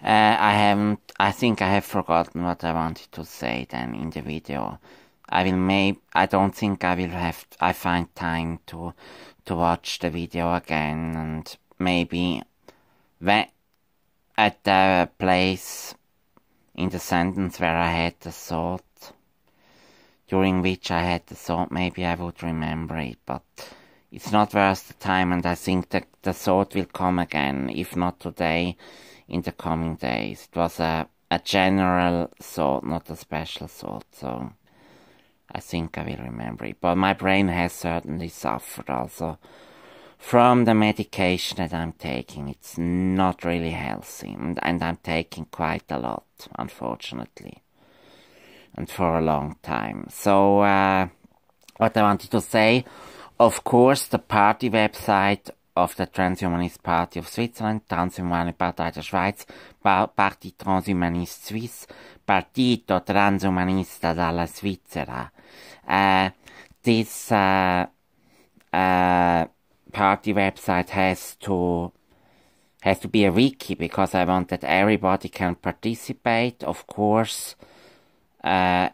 I think I have forgotten what I wanted to say then in the video. I don't think I find time to watch the video again, and maybe when, at the place in the sentence where I had the thought, during which I had the thought, maybe I would remember it, but it's not worth the time, and I think that the thought will come again, if not today, in the coming days. It was a general thought, not a special thought, so I think I will remember it. But my brain has certainly suffered also from the medication that I'm taking. It's not really healthy, and I'm taking quite a lot, unfortunately, and for a long time. So, what I wanted to say, of course, the party website of the Transhumanist Party of Switzerland, Transhumane Partei der Schweiz, Parti Transhumaniste Suisse, Partito Transhumanista dalla Svizzera. This party website has to be a wiki, because I want that everybody can participate. Of course, I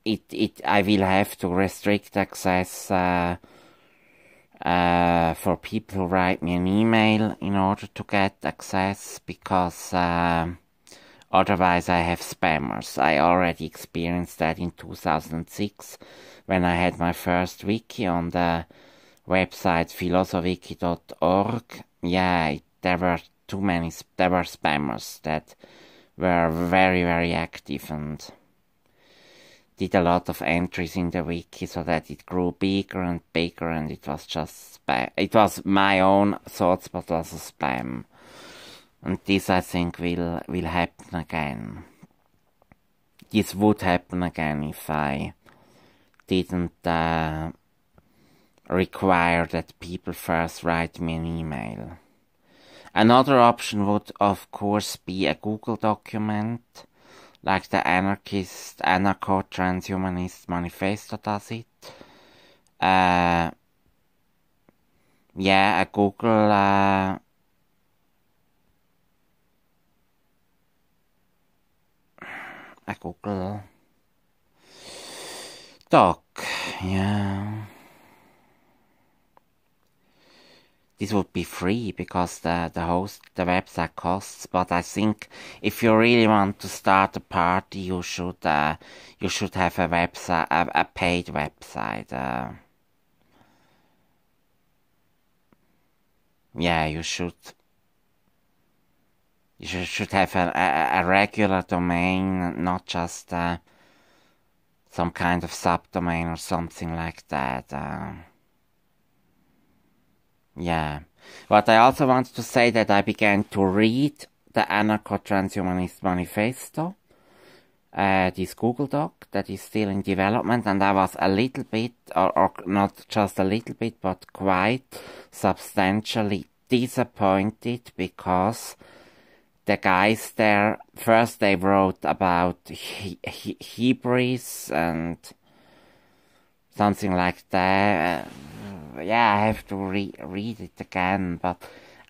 will have to restrict access for people who write me an email in order to get access, because otherwise I have spammers. I already experienced that in 2006 when I had my first wiki on the website philosowiki.org. Yeah, there were spammers that were very, very active and did a lot of entries in the wiki, so that it grew bigger and bigger, and it was just spam. It was my own thoughts, but also spam. And this, I think, will happen again. This would happen again if I didn't require that people first write me an email. Another option would, of course, be a Google document, like the Anarcho-Transhumanist Manifesto does it. Yeah, a Google Doc, yeah. This would be free, because the website costs, but I think if you really want to start a party, you should have a website, a paid website. Yeah, you should have a regular domain, not just some kind of subdomain or something like that. Yeah. But I also wanted to say that I began to read the Anarcho-Transhumanist Manifesto, this Google Doc that is still in development, and I was a little bit, or not just a little bit, but quite substantially disappointed, because the guys there, first they wrote about Hebrews and something like that. Yeah, I have to read it again, but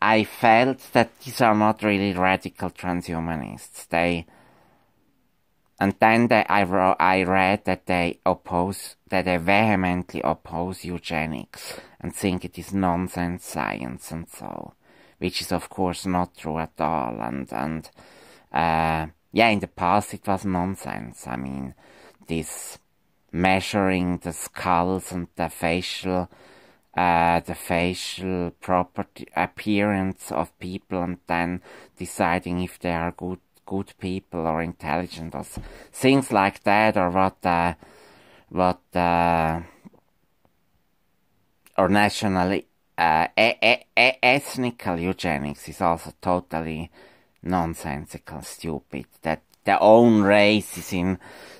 I felt that these are not really radical transhumanists. I read that they vehemently oppose eugenics and think it is nonsense science and so, which is of course not true at all. And yeah, in the past it was nonsense. I mean, this measuring the skulls and the facial property appearance of people, and then deciding if they are good people or intelligent, or things like that, or or nationally ethnical eugenics is also totally nonsensical, stupid. That their own race is in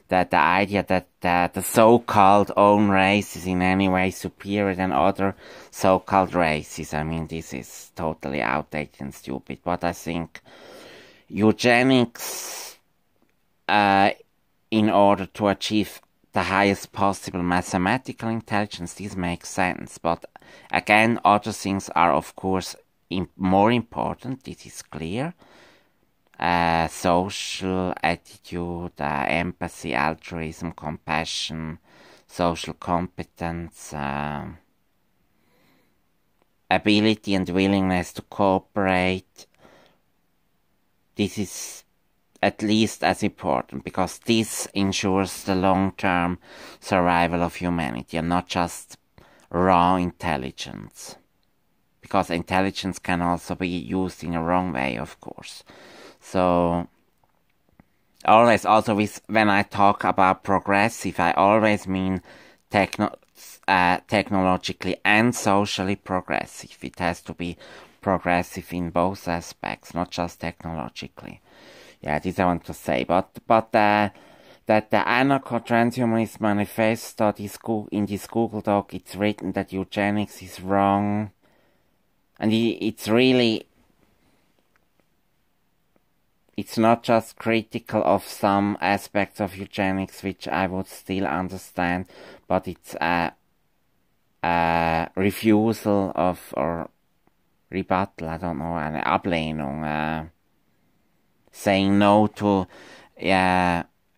the idea that the so-called own race is in any way superior than other so-called races. I mean, this is totally outdated and stupid. But I think eugenics, in order to achieve the highest possible mathematical intelligence, this makes sense. But again, other things are of course more important, this is clear. Social attitude, empathy, altruism, compassion, social competence, ability and willingness to cooperate. This is at least as important, because this ensures the long-term survival of humanity and not just raw intelligence. Because intelligence can also be used in a wrong way, of course. So, always also when I talk about progressive, I always mean technologically and socially progressive. It has to be progressive in both aspects, not just technologically. Yeah, this I want to say. But that the anarcho-transhumanist manifesto, in this Google Doc, it's written that eugenics is wrong. And it's really, it's not just critical of some aspects of eugenics, which I would still understand, but it's a refusal of, or rebuttal, I don't know, eine Ablehnung, saying no to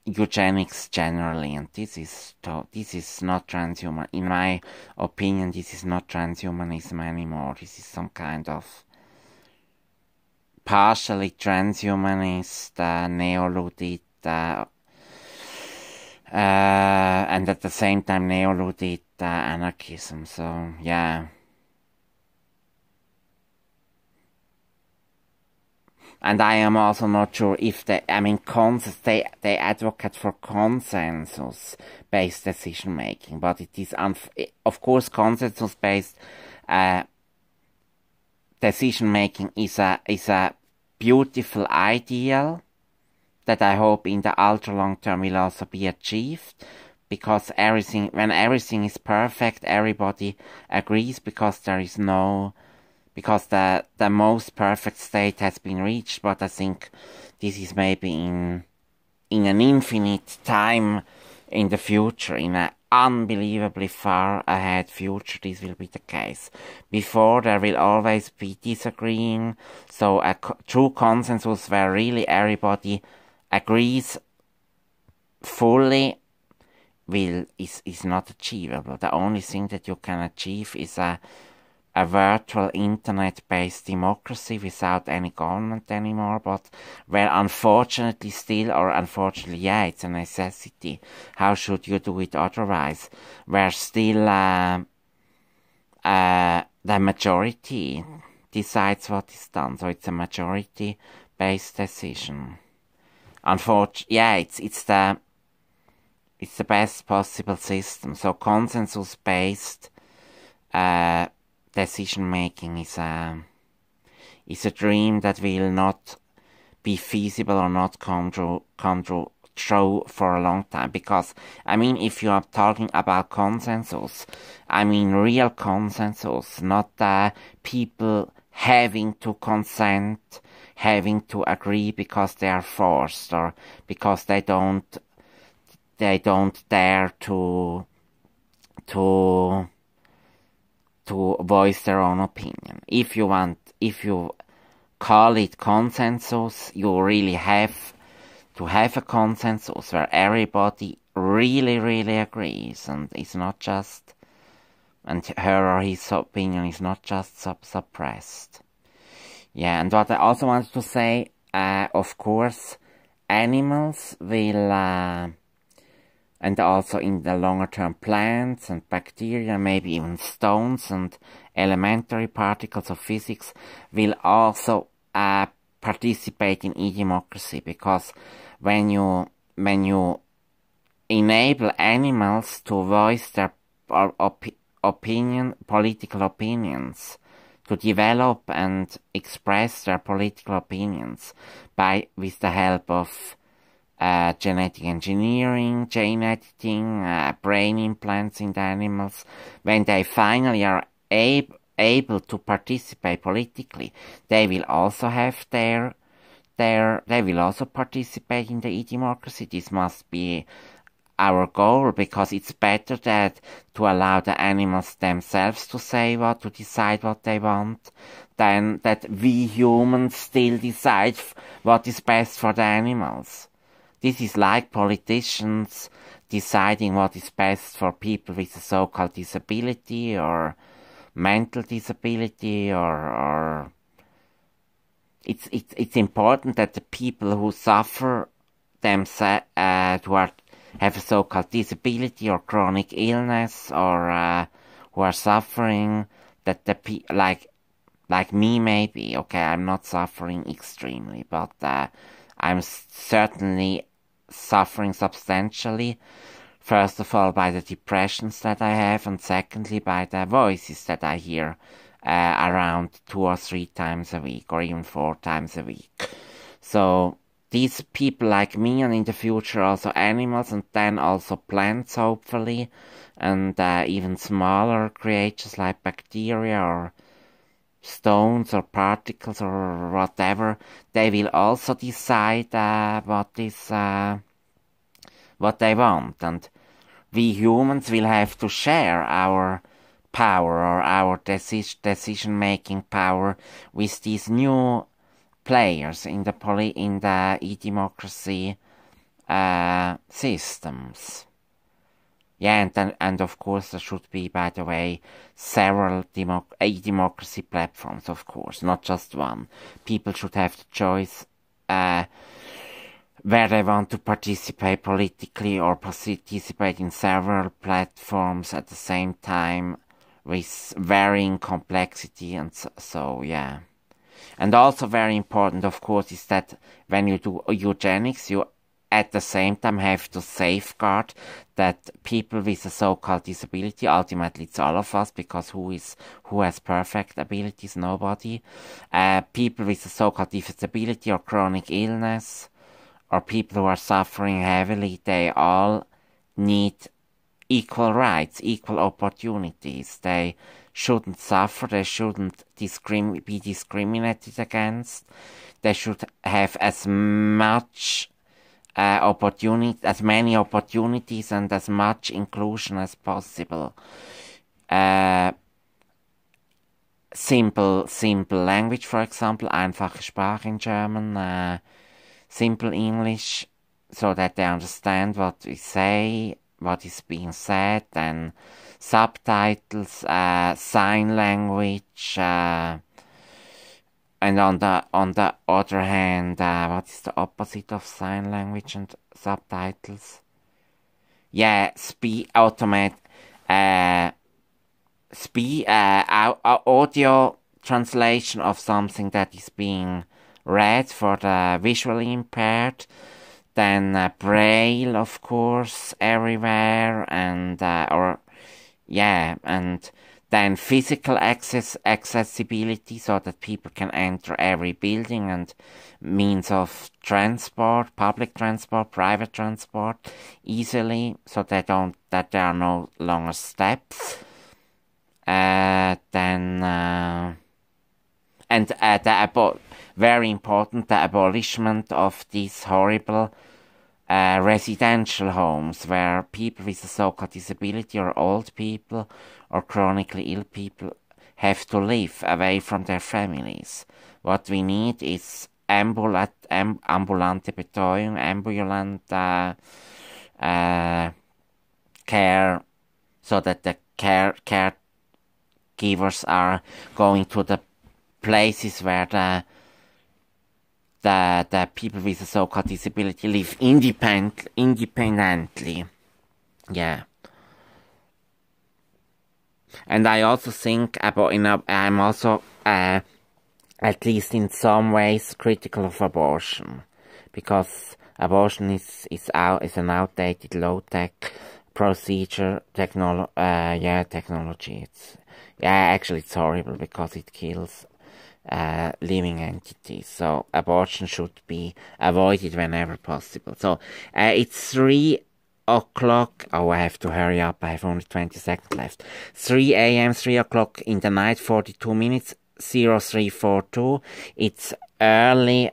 eugenics generally, and this is not transhuman. In my opinion, this is not transhumanism anymore. This is some kind of partially transhumanist, neo-Luddite, and at the same time neo-Luddite anarchism. So yeah. And I am also not sure if they advocate for consensus-based decision-making, but it is, of course, consensus-based decision-making is a beautiful ideal that I hope in the ultra-long term will also be achieved, because when everything is perfect, everybody agrees, because because the most perfect state has been reached. But I think this is maybe in an infinite time in the future, in an unbelievably far ahead future, this will be the case. Before, there will always be disagreeing, so a true consensus where really everybody agrees fully is not achievable. The only thing that you can achieve is a virtual internet-based democracy without any government anymore, but where unfortunately, it's a necessity. How should you do it otherwise? Where still the majority decides what is done, so it's a majority-based decision. Unfortunately, it's the best possible system. So consensus-based decision-making is a dream that will not be feasible or not come true for a long time. Because, if you are talking about consensus, real consensus, not people having to consent, having to agree because they are forced, or because they don't dare to voice their own opinion. If you call it consensus, you really have to have a consensus where everybody really, really agrees, and it's not just, and her or his opinion is not just suppressed. Yeah, and what I also wanted to say, of course, animals will, and also in the longer term plants and bacteria, maybe even stones and elementary particles of physics, will also participate in e-democracy, because when you enable animals to voice their political opinions, to develop and express their political opinions with the help of genetic engineering, gene editing, brain implants in the animals, when they finally are able to participate politically, they will also have they will also participate in the e-democracy. This must be our goal, because it's better that to allow the animals themselves to decide what they want, than that we humans still decide what is best for the animals. This is like politicians deciding what is best for people with a so-called disability or mental disability, or it's important that the people who suffer themselves, have a so-called disability or chronic illness, or who are suffering, that the like me maybe, okay, I'm not suffering extremely, but I'm certainly suffering substantially. First of all, by the depressions that I have, and secondly, by the voices that I hear around 2 or 3 times a week, or even 4 times a week. So these people like me, and in the future also animals, and then also plants, hopefully, and even smaller creatures like bacteria or stones or particles or whatever, they will also decide what they want, and we humans will have to share our power, or our decision-making power, with these new players in the e-democracy systems. Yeah, and of course there should be, by the way, several e-democracy platforms, of course, not just one. People should have the choice where they want to participate politically, or participate in several platforms at the same time, with varying complexity, and so yeah. And also very important, of course, is that when you do eugenics, you at the same time have to safeguard that people with a so-called disability, ultimately it's all of us, because who has perfect abilities? Nobody. People with a so-called disability or chronic illness, or people who are suffering heavily, they all need equal rights, equal opportunities. They shouldn't suffer, they shouldn't be discriminated against. They should have as much as many opportunities and as much inclusion as possible. Simple language, for example, einfache Sprache in German, simple English, so that they understand what we say, what is being said, and subtitles, sign language, and on the other hand, what is the opposite of sign language and subtitles? Yeah, audio translation of something that is being read for the visually impaired. Then Braille, of course, everywhere, and and then physical accessibility, so that people can enter every building, and means of transport, public transport, private transport, easily, so there are no longer steps. Very important, the abolishment of these horrible residential homes, where people with a so-called disability, or old people, or chronically ill people have to live away from their families. What we need is ambulante Betreuung, ambulant care, so that the caregivers are going to the places where the people with a so-called disability live independently. Yeah. And I also think I'm also, at least in some ways, critical of abortion, because abortion is an outdated, low-tech procedure, technology. Actually it's horrible, because it kills living entities. So abortion should be avoided whenever possible. So it's 3 o'clock. Oh, I have to hurry up. I have only 20 seconds left. 3 a.m., 3 o'clock in the night, 42 minutes, 0342. It's early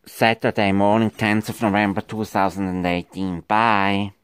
Saturday morning, 10th of November 2018. Bye.